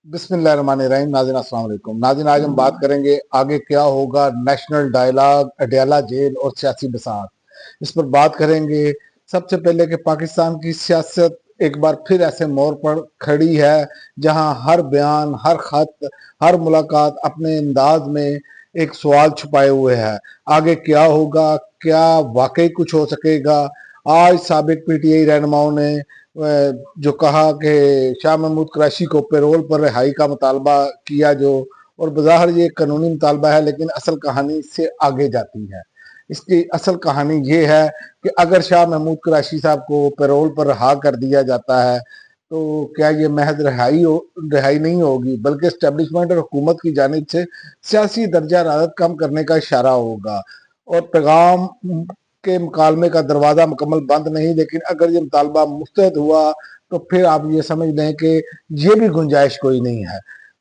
बिस्मिल्लाहिर्रहमानिर्रहीम। नाज़रीन अस्सलाम वालेकुम। नाज़रीन, आज हम बात करेंगे आगे क्या होगा, नेशनल डायलॉग, अडयाला जेल और सियासी बसात। इस पर बात करेंगे। सबसे पहले कि पाकिस्तान की सियासत एक बार फिर ऐसे मोड़ पर खड़ी है जहां हर बयान, हर खत, हर मुलाकात अपने अंदाज में एक सवाल छुपाए हुए है। आगे क्या होगा, क्या वाकई कुछ हो सकेगा? आज साबिक पीटीआई रहनुमाओं ने जो कहा कि शाह महमूद कुरैशी को पैरोल पर रिहाई का मुतालबा किया, जो और बज़ाहिर ये कानूनी मुतालबा है, लेकिन असल कहानी इससे आगे जाती है। इसकी असल कहानी ये है कि अगर शाह महमूद कुरैशी साहब को पैरोल पर रिहा कर दिया जाता है तो क्या ये महज रिहाई नहीं होगी, बल्कि इस्टेब्लिशमेंट और हुकूमत की जानिब से सियासी दर्जा हरारत कम करने का इशारा होगा। और पैगाम के मुकालमे का दरवाज़ा मुकम्मल बंद नहीं, लेकिन अगर ये मुतालबा मुस्तरद हुआ तो फिर आप ये समझ लें कि ये भी गुंजाइश कोई नहीं है।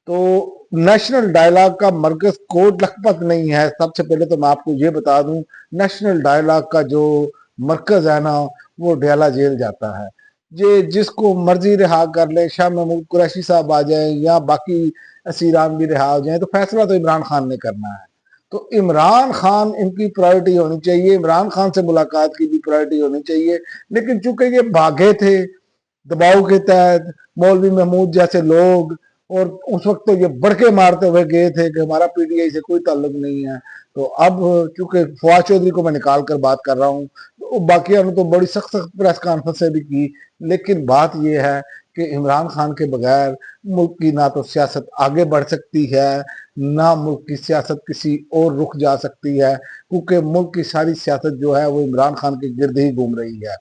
तो नेशनल डायलॉग का मरकज कोट लखपत नहीं है। सबसे पहले तो मैं आपको ये बता दूं, नेशनल डायलॉग का जो मरकज है ना, वो डयाला जेल जाता है। ये जिसको मर्जी रिहा कर ले, शाह महमूद कुरैशी साहब आ जाए या बाकी असीरान भी रिहा हो जाए, तो फैसला तो इमरान खान ने करना है। तो इमरान खान इनकी प्रायोरिटी होनी चाहिए, इमरान खान से मुलाकात की भी प्रायोरिटी होनी चाहिए। लेकिन चूंकि ये भागे थे दबाव के तहत, मौलवी महमूद जैसे लोग, और उस वक्त तो ये बढ़के मारते हुए गए थे कि हमारा पीटीआई से कोई ताल्लुक नहीं है। तो अब चूंकि फवाद चौधरी को मैं निकाल कर बात कर रहा हूँ, तो बाकी ने तो बड़ी सख्त सख्त प्रेस कॉन्फ्रेंस भी की, लेकिन बात यह है कि इमरान खान के बगैर मुल्क की ना तो सियासत आगे बढ़ सकती है, ना मुल्क की सियासत किसी और रुख जा सकती है, क्योंकि मुल्क की सारी सियासत जो है वो इमरान खान के गिर्द ही घूम रही है।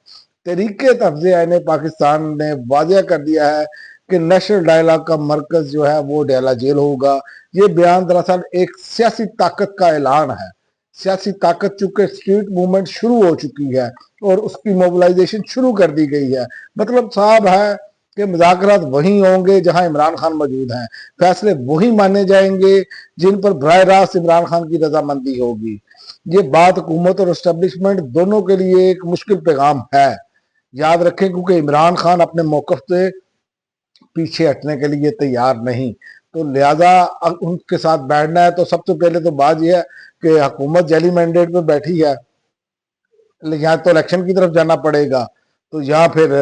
तरीके तफ्ज़े आईने पाकिस्तान ने वाज़ेह कर दिया है कि नेशनल डायलॉग का मरकज जो है वो डयाला जेल होगा। ये बयान दरअसल एक सियासी ताकत का ऐलान है। सियासी ताकत चूंकि स्ट्रीट मूवमेंट शुरू हो चुकी है और उसकी मोबिलाइजेशन शुरू कर दी गई है, मतलब साहब है कि मुज़ाकरात वहीं होंगे जहां इमरान खान मौजूद हैं, फैसले वही माने जाएंगे जिन पर बराह रास्त इमरान खान की रजामंदी होगी। ये बात हुकूमत और एस्टेब्लिशमेंट दोनों के लिए एक मुश्किल पैगाम है, याद रखें, क्योंकि इमरान खान अपने मौकफ से पीछे हटने के लिए तैयार नहीं। तो लिहाजा उनके साथ बैठना है तो सबसे पहले तो बात यह है कि हुकूमत जैली मैंडेट पे बैठी है, यहाँ तो इलेक्शन की तरफ जाना पड़ेगा, तो यहाँ फिर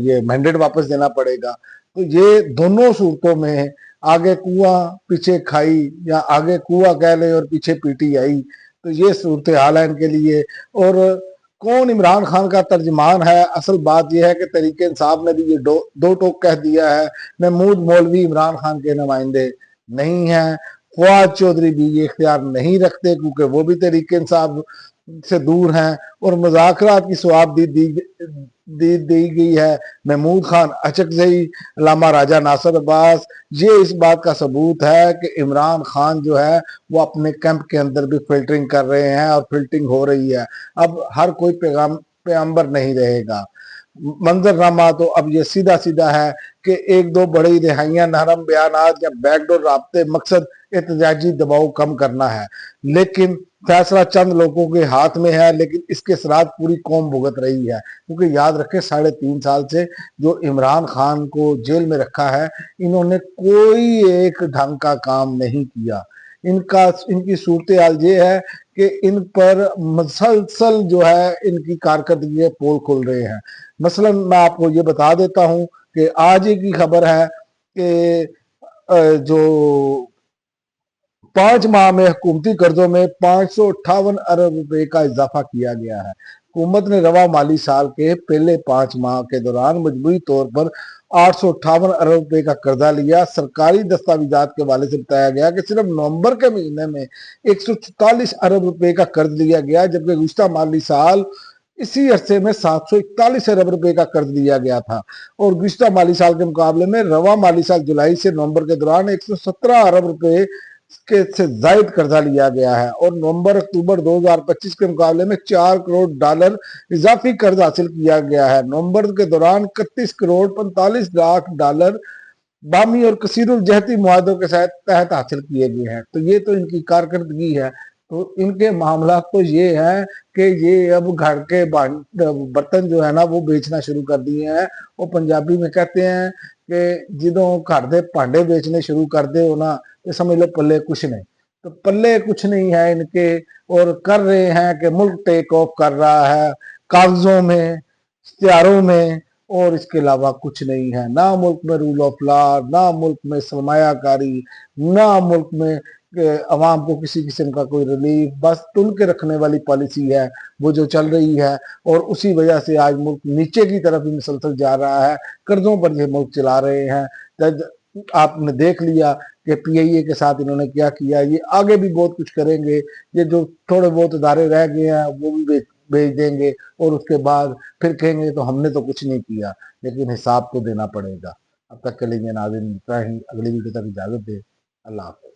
ये मैंडेट वापस देना पड़ेगा। तो ये दोनों सूरतों में आगे कुआं पीछे खाई, या आगे कुआं कह ले और पीछे पीटीआई, तो ये सूरत हाल है इनके लिए। और कौन इमरान खान का तर्जमान है, असल बात यह है कि तरीके इंसाफ ने भी ये दो टोक कह दिया है। महमूद मौलवी इमरान खान के नुमाइंदे नहीं है, फवाद चौधरी भी ये इख्तियार नहीं रखते क्योंकि वो भी तरीके इंसाफ से दूर हैं, और मुज़ाकरात की सवाब दी गई है महमूद खान अचकजई, अल्लामा राजा नासिर अब्बास। ये इस बात का सबूत है कि इमरान खान जो है वो अपने कैंप के अंदर भी फिल्टरिंग कर रहे हैं और फिल्टरिंग हो रही है। अब हर कोई पैगंबर नहीं रहेगा। मंजरनामा तो अब ये सीधा सीधा है कि एक दो बड़ी रिहाइयां, नरम बयानात या बैकडोर राब्ते, मकसद एहतजाजी दबाव कम करना है। लेकिन फैसला चंद लोगों के हाथ में है, लेकिन इसके असरात पूरी कौम भुगत रही है। क्योंकि याद रखें, 3.5 साल से जो इमरान खान को जेल में रखा है, इन्होंने कोई एक ढंग का काम नहीं किया। इनकी सूरत हाल ये है कि इन पर मसलसल जो है इनकी कारकर्दगी के पोल खुल रहे हैं। मसलन मैं आपको ये बता देता हूं कि आज ही की खबर है कि जो 5 माह में हुकूमती कर्जों में 558 अरब रुपए का इजाफा किया गया है। हुकूमत ने रवा माली साल के पहले 5 माह के दौरान मजबूरी तौर पर 858 अरब रुपए का कर्जा लिया। सरकारी दस्तावेजात के हवाले से बताया गया कि सिर्फ नवंबर के महीने में 144 अरब रुपए का कर्ज लिया गया, जबकि गुज़श्ता माली साल इसी अरसे में 741 अरब रुपए का कर्ज लिया गया था। और गुज़श्ता माली साल के मुकाबले में रवा माली साल जुलाई से नवंबर के दौरान 117 अरब रुपए के से जायद कर्जा लिया गया है, और नवंबर अक्टूबर 2025 के मुकाबले में $4 करोड़ इजाफी कर्ज हासिल किया गया है। नवंबर के दौरान 31 करोड़ 45 लाख बामी और कसीरुल जहती मुआहदों के तहत हासिल किए गए हैं। तो ये तो इनकी कारकर्दगी है। तो इनके मामला तो ये है कि ये अब घर के बर्तन जो है ना वो बेचना शुरू कर दिए हैं। और पंजाबी में कहते हैं ਕਿ ਜਦੋਂ ਘਰ ਦੇ ਭਾਂਡੇ बेचने शुरू कर दे हो ना तो समझ लो पल्ले कुछ नहीं। तो पल्ले कुछ नहीं है इनके, और कर रहे हैं कि मुल्क टेक ऑफ कर रहा है कागजों में, इश्तिहारों में, और इसके अलावा कुछ नहीं है। ना मुल्क में रूल ऑफ लॉ, ना मुल्क में सरमायाकारी, ना मुल्क में अवाम को किसी किस्म का कोई रिलीफ, बस तुल के रखने वाली पॉलिसी है वो जो चल रही है। और उसी वजह से आज मुल्क नीचे की तरफ ही मुसलसल जा रहा है, कर्जों पर ये मुल्क चला रहे हैं। आपने देख लिया कि PIA के साथ इन्होंने क्या किया, ये आगे भी बहुत कुछ करेंगे। ये जो थोड़े बहुत इदारे रह गए हैं वो भी भेज देंगे, और उसके बाद फिर कहेंगे तो हमने तो कुछ नहीं किया, लेकिन हिसाब तो देना पड़ेगा। अब तक के लिए नाज़रीन इतना ही, अगली वीडियो तक इजाज़त दे। अल्लाह हाफ़िज़।